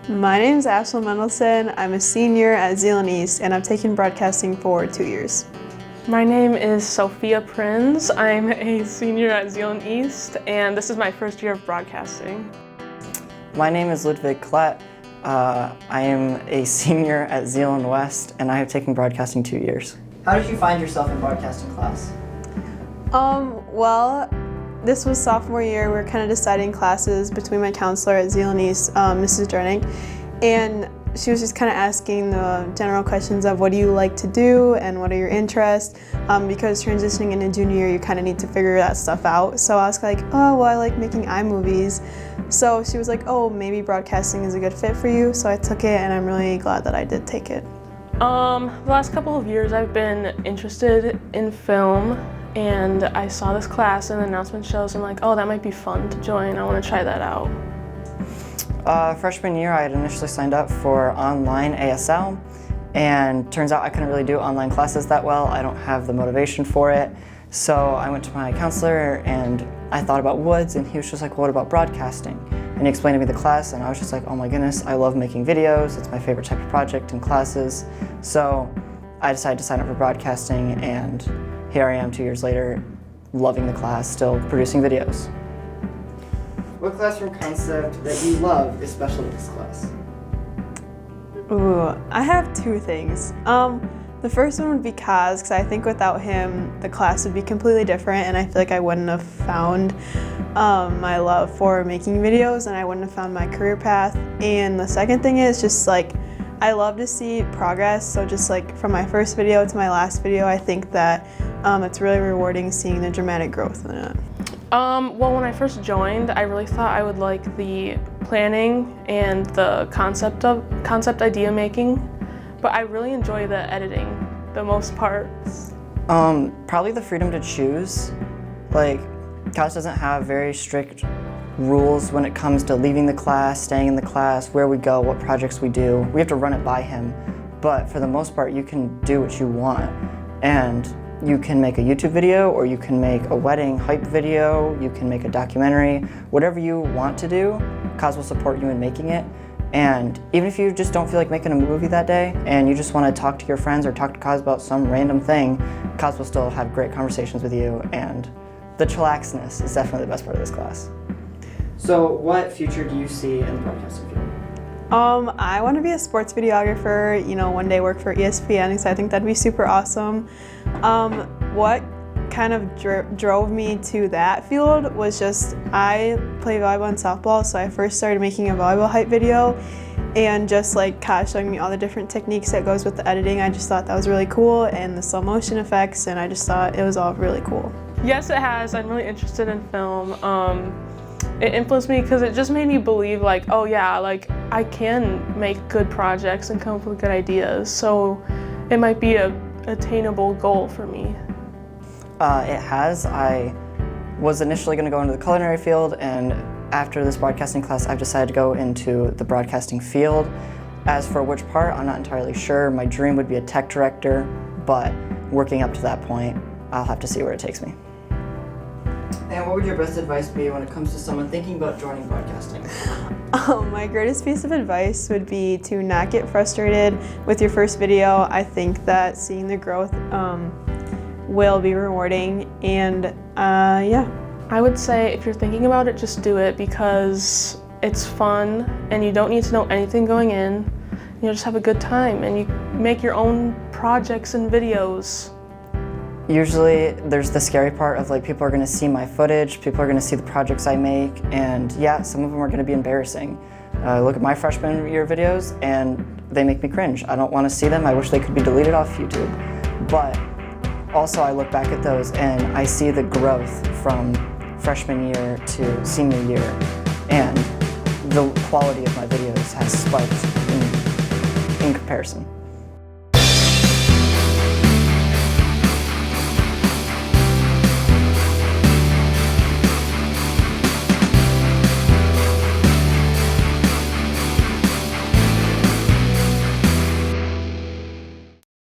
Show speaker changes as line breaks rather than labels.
My name is Ashlyn Mendelson. I'm a senior at Zeeland East, and I've taken broadcasting for 2 years.
My name is Sophia Prinz. I'm a senior at Zeeland East, and this is my first year of broadcasting.
My name is Ludwig Klett. I am a senior at Zeeland West, and I have taken broadcasting 2 years.
How did you find yourself in broadcasting class?
Well, this was sophomore year. We were kind of deciding classes between my counselor at Zeeland East, Mrs. Durning, and she was just kind of asking the general questions of what do you like to do and what are your interests, because transitioning into junior year, you kind of need to figure that stuff out. So I was like, oh, well, I like making iMovies. So she was like, oh, maybe broadcasting is a good fit for you. So I took it, and I'm really glad that I did take it.
The last couple of years I've been interested in film, and I saw this class in the announcement shows and like, oh, that might be fun to join. I want to try that out.
Freshman year, I had initially signed up for online ASL, and turns out I couldn't really do online classes that well. I don't have the motivation for it. So I went to my counselor and I thought about Woods, and he was just like, what about broadcasting? And he explained to me the class, and I was just like, oh my goodness, I love making videos. It's my favorite type of project in classes. So I decided to sign up for broadcasting, and here I am 2 years later, loving the class, still producing videos.
What classroom concept that you love is special to this class?
Ooh, I have two things. The first one would be Kaz, because I think without him, the class would be completely different, and I feel like I wouldn't have found my love for making videos, and I wouldn't have found my career path. And the second thing is just like, I love to see progress, so just like from my first video to my last video, I think that it's really rewarding seeing the dramatic growth in it.
Well, when I first joined, I really thought I would like the planning and the concept idea making, but I really enjoy the editing, the most parts.
Probably the freedom to choose. Like, college doesn't have very strict rules when it comes to leaving the class, staying in the class, where we go, what projects we do. We have to run it by him, but for the most part, you can do what you want. And you can make a YouTube video, or you can make a wedding hype video, you can make a documentary, whatever you want to do, Kaz will support you in making it. And even if you just don't feel like making a movie that day, and you just want to talk to your friends or talk to Kaz about some random thing, Kaz will still have great conversations with you, and the chillaxness is definitely the best part of this class.
So what future do you see in the broadcasting field?
I want to be a sports videographer, one day work for ESPN, because I think that'd be super awesome. What kind of drove me to that field was just, I play volleyball and softball, so I first started making a volleyball hype video, and just like Kaz showing me all the different techniques that goes with the editing, I just thought that was really cool, and the slow motion effects, and I just thought it was all really cool.
Yes, it has. I'm really interested in film. It influenced me because it just made me believe like, oh yeah, like I can make good projects and come up with good ideas. So it might be a attainable goal for me.
It has. I was initially going to go into the culinary field, and after this broadcasting class, I've decided to go into the broadcasting field. As for which part, I'm not entirely sure. My dream would be a tech director, but working up to that point, I'll have to see where it takes me.
And what would your best advice be when it comes to someone thinking about joining broadcasting?
My greatest piece of advice would be to not get frustrated with your first video. I think that seeing the growth will be rewarding, and yeah.
I would say if you're thinking about it, just do it, because it's fun and you don't need to know anything going in. You'll just have a good time, and you make your own projects and videos.
Usually there's the scary part of like, people are going to see my footage, people are going to see the projects I make, and yeah, some of them are going to be embarrassing. Look at my freshman year videos and they make me cringe. I don't want to see them. I wish they could be deleted off YouTube. But also I look back at those and I see the growth from freshman year to senior year, and the quality of my videos has spiked in comparison.